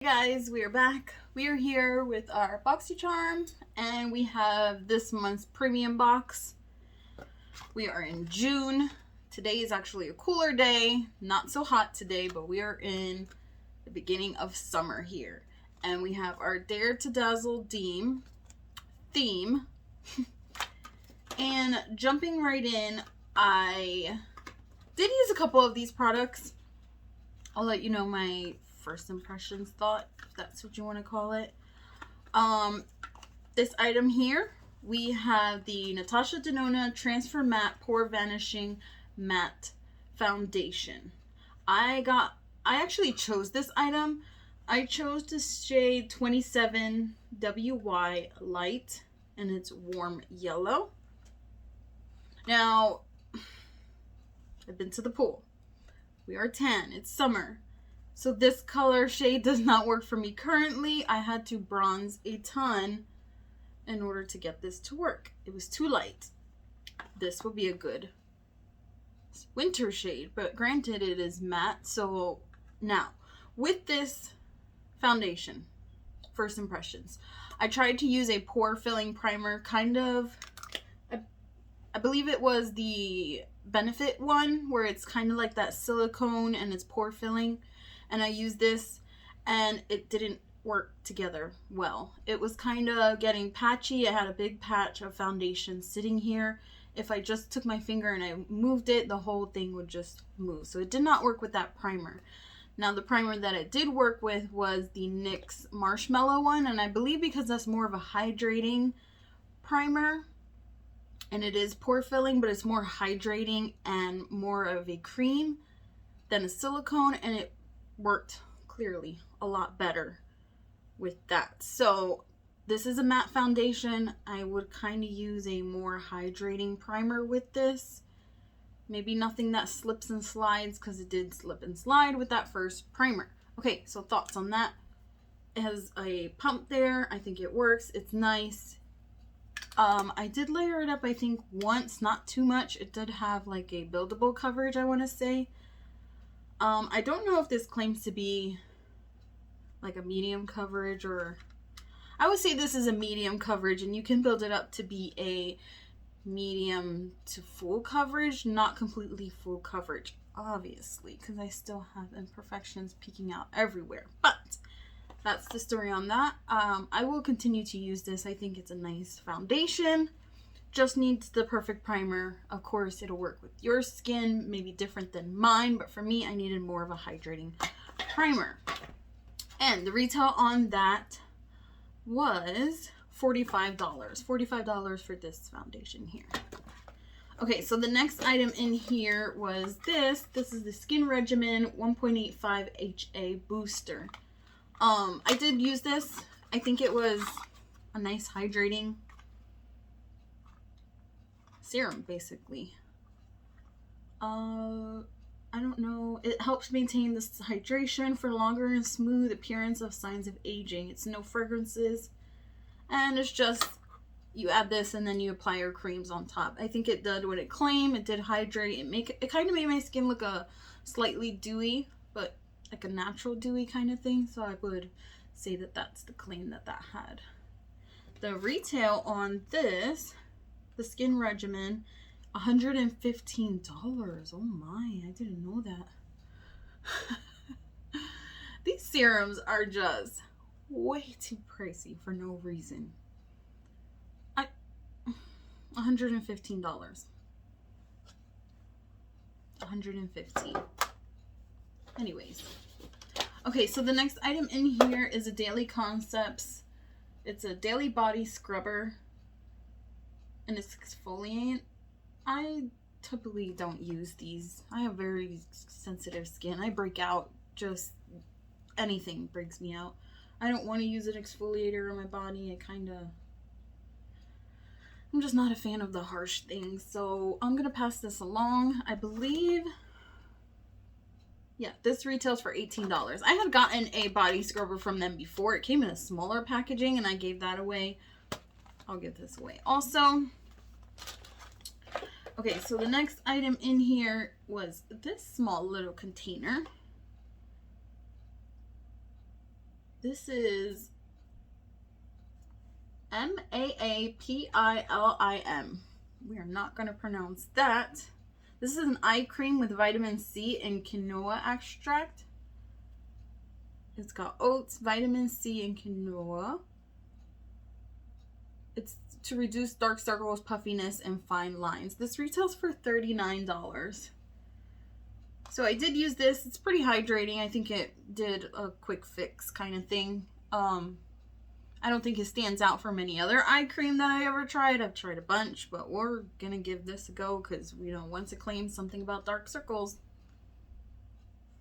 Hey guys, we are back. We are here with our Boxycharm, and we have this month's premium box. We are in June. Today is actually a cooler day, not so hot today, but we are in the beginning of summer here. And we have our Dare to Dazzle theme. And jumping right in, I did use a couple of these products. I'll let you know my first impressions thought, if that's what you want to call it. This item here, we have the Natasha Denona Transfer Matte Pore Vanishing Matte Foundation. I actually chose this item. I chose the shade 27 WY Light, and it's warm yellow. Now, I've been to the pool. We are tan. It's summer. So this color shade does not work for me currently. I had to bronze a ton in order to get this to work. It was too light. This will be a good winter shade, but granted it is matte. So now, with this foundation, first impressions. I tried to use a pore filling primer, kind of, I believe it was the Benefit one, where it's kind of like that silicone and it's pore filling. And I used this and it didn't work together well. It was kind of getting patchy. I had a big patch of foundation sitting here. If I just took my finger and I moved it, the whole thing would just move. So it did not work with that primer. Now the primer that it did work with was the NYX Marshmallow one. And I believe because that's more of a hydrating primer, and it is pore filling, but it's more hydrating and more of a cream than a silicone, and it worked clearly a lot better with that. So this is a matte foundation. I would kind of use a more hydrating primer with this. Maybe nothing that slips and slides, because it did slip and slide with that first primer. Okay, so thoughts on that. It has a pump there. I think it works. It's nice. I did layer it up, I think, once, not too much. It did have like a buildable coverage, I want to say. I don't know if this claims to be like a medium coverage, or I would say this is a medium coverage, and you can build it up to be a medium to full coverage, not completely full coverage, obviously, because I still have imperfections peeking out everywhere. But that's the story on that. I will continue to use this. I think it's a nice foundation. Just needs the perfect primer. Of course, it'll work with your skin, maybe different than mine, but for me, I needed more of a hydrating primer. And the retail on that was $45. $45 for this foundation here. Okay, so the next item in here was this. This is the Skin Regimen 1.85 HA Booster. I did use this. I think it was a nice hydrating serum, basically. I don't know. It helps maintain this hydration for longer and smooth appearance of signs of aging. It's no fragrances. And it's just, you add this and then you apply your creams on top. I think it did what it claimed. It did hydrate. It kind of made my skin look a slightly dewy, but like a natural dewy kind of thing. So I would say that that's the claim that that had. The retail on this, the Skin Regimen, $115. Oh my, I didn't know that. These serums are just way too pricey for no reason. $115. $115. Anyways. Okay, so the next item in here is a Daily Concepts. It's a daily body scrubber, and it's exfoliant. I typically don't use these. I have very sensitive skin. I break out. Just anything breaks me out. I don't want to use an exfoliator on my body. I'm just not a fan of the harsh things. So I'm going to pass this along. I believe, yeah, this retails for $18. I had gotten a body scrubber from them before. It came in a smaller packaging, and I gave that away. I'll give this away also. Okay, so the next item in here was this small little container. This is Maapillim. We are not going to pronounce that. This is an eye cream with vitamin C and quinoa extract. It's got oats, vitamin C, and quinoa. It's to reduce dark circles, puffiness, and fine lines. This retails for $39. So I did use this. It's pretty hydrating. I think it did a quick fix kind of thing. I don't think it stands out from any other eye cream that I ever tried. I've tried a bunch, but we're going to give this a go because we don't want to claim something about dark circles.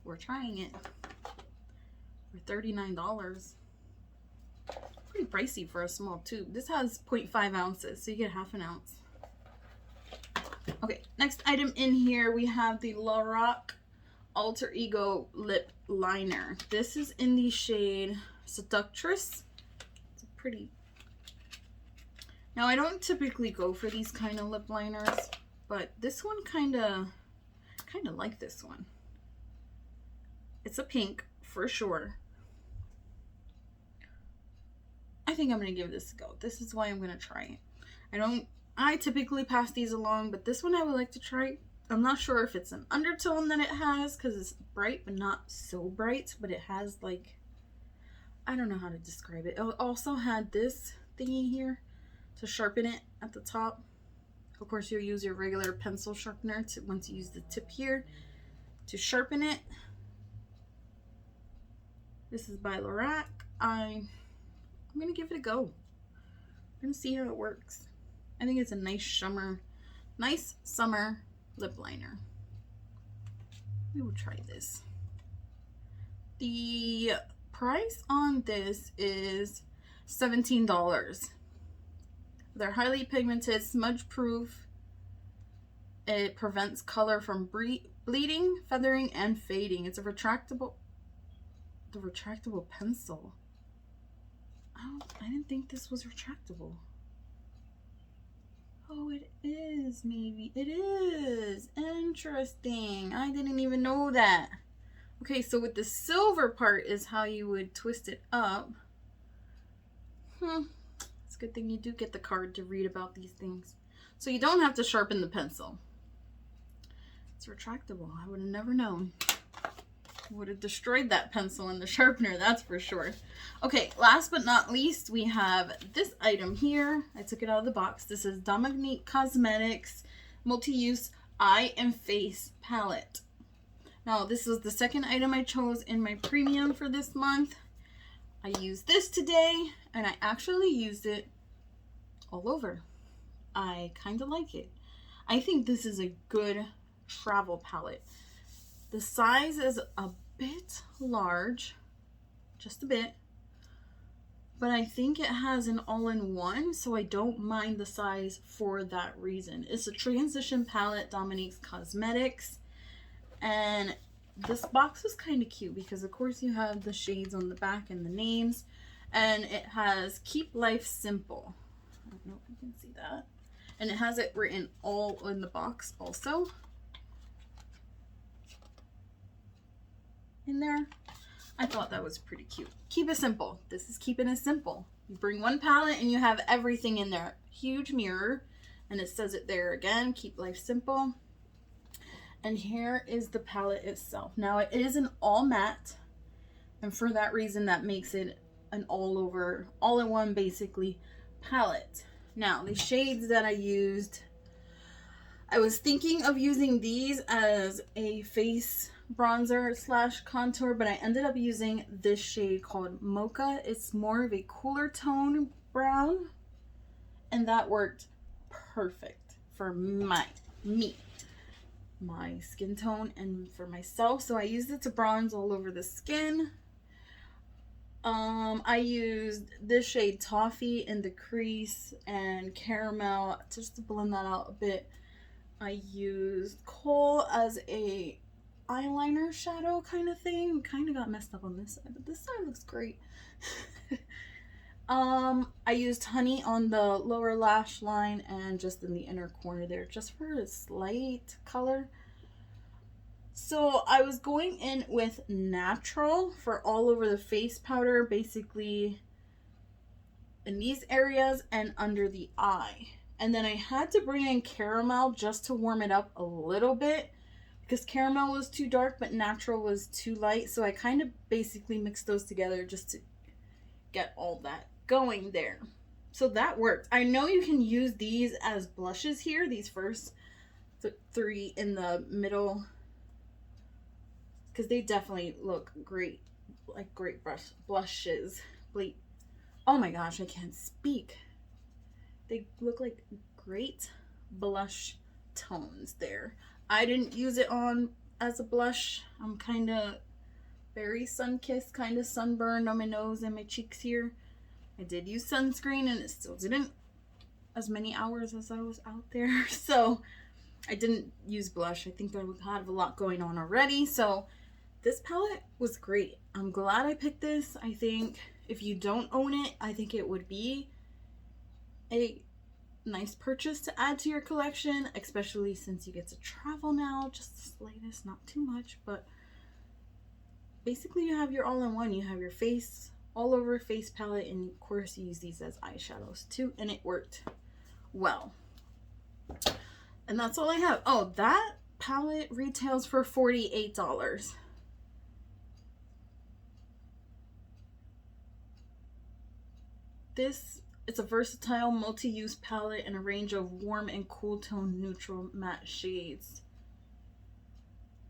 We're trying it for $39. Pretty pricey for a small tube. This has 0.5 ounces, so you get half an ounce. Okay, next item in here, we have the Lorac Alter Ego Lip Liner. This is in the shade Seductress. It's pretty. Now, I don't typically go for these kind of lip liners, but this one kind of like this one. It's a pink for sure. I think I'm going to give this a go. This is why I'm going to try it. I typically pass these along, but this one I would like to try. I'm not sure if it's an undertone that it has because it's bright, but not so bright. But it has like, I don't know how to describe it. It also had this thingy here to sharpen it at the top. Of course, you'll use your regular pencil sharpener once you use the tip here to sharpen it. This is by Lorac. I'm going to give it a go. I'm going to see how it works. I think it's a nice summer lip liner. We will try this. The price on this is $17. They're highly pigmented, smudge proof. It prevents color from bleeding, feathering, and fading. It's a retractable pencil. I didn't think this was retractable. Oh, it is, maybe. It is. Interesting. I didn't even know that. Okay, so with the silver part is how you would twist it up. It's a good thing you do get the card to read about these things. So you don't have to sharpen the pencil. It's retractable. I would have never known. Would have destroyed that pencil in the sharpener, that's for sure. Okay, last but not least, we have this item here. I took it out of the box. This is Dominique Cosmetics Multi-Use Eye and Face Palette. Now, this was the second item I chose in my premium for this month. I used this today, and I actually used it all over. I kind of like it. I think this is a good travel palette. The size is a bit large, just a bit, but I think it has an all-in-one, so I don't mind the size for that reason. It's a transition palette, Dominique's Cosmetics, and this box is kind of cute because of course you have the shades on the back and the names, and it has Keep Life Simple. I don't know if you can see that, and it has it written all in the box also. In there. I thought that was pretty cute. Keep it simple. This is keeping it simple. You bring one palette and you have everything in there. Huge mirror, and it says it there again, keep life simple. And here is the palette itself. Now it is an all matte, and for that reason that makes it an all-in-one basically palette. Now the shades that I used, I was thinking of using these as a face bronzer slash contour, but I ended up using this shade called Mocha. It's more of a cooler tone brown, and that worked perfect for my skin tone and for myself. So I used it to bronze all over the skin. I used this shade Toffee in the crease and Caramel just to blend that out a bit. I used Kohl as a eyeliner shadow kind of thing. Kind of got messed up on this side, but this side looks great. I used Honey on the lower lash line and just in the inner corner there, just for a slight color. So I was going in with natural for all over the face powder, basically in these areas and under the eye. And then I had to bring in caramel just to warm it up a little bit because caramel was too dark but natural was too light. So I kind of basically mixed those together just to get all that going there. So that worked. I know you can use these as blushes here, these first three in the middle, because they definitely look great, like great blushes. Oh my gosh, I can't speak. They look like great blush tones there. I didn't use it on as a blush. I'm kind of very sun-kissed, kind of sunburned on my nose and my cheeks here. I did use sunscreen and it still didn't as many hours as I was out there. So I didn't use blush. I think I would have a lot going on already. So this palette was great. I'm glad I picked this. I think if you don't own it, I think it would be a nice purchase to add to your collection, especially since you get to travel now. Just the slightest, not too much, but basically you have your all-in-one. You have your face, all over face palette, and of course you use these as eyeshadows too, and it worked well. And that's all I have. Oh, that palette retails for $48. This is a versatile multi-use palette in a range of warm and cool tone neutral matte shades.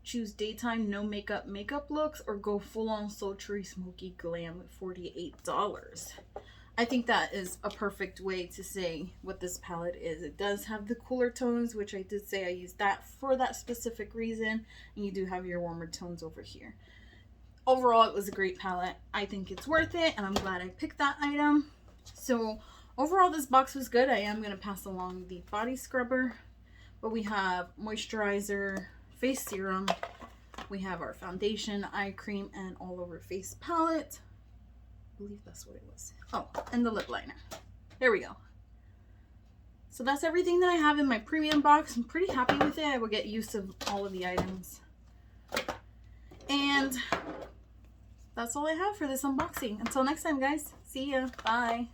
Choose daytime no makeup looks or go full on sultry smoky glam with $48. I think that is a perfect way to say what this palette is. It does have the cooler tones, which I did say I used that for that specific reason, and you do have your warmer tones over here. Overall, it was a great palette. I think it's worth it, and I'm glad I picked that item. So overall, this box was good. I am going to pass along the body scrubber, but we have moisturizer, face serum, we have our foundation, eye cream, and all over face palette. I believe that's what it was. Oh, and the lip liner. There we go. So that's everything that I have in my premium box. I'm pretty happy with it. I will get used to all of the items. And that's all I have for this unboxing. Until next time, guys. See ya. Bye.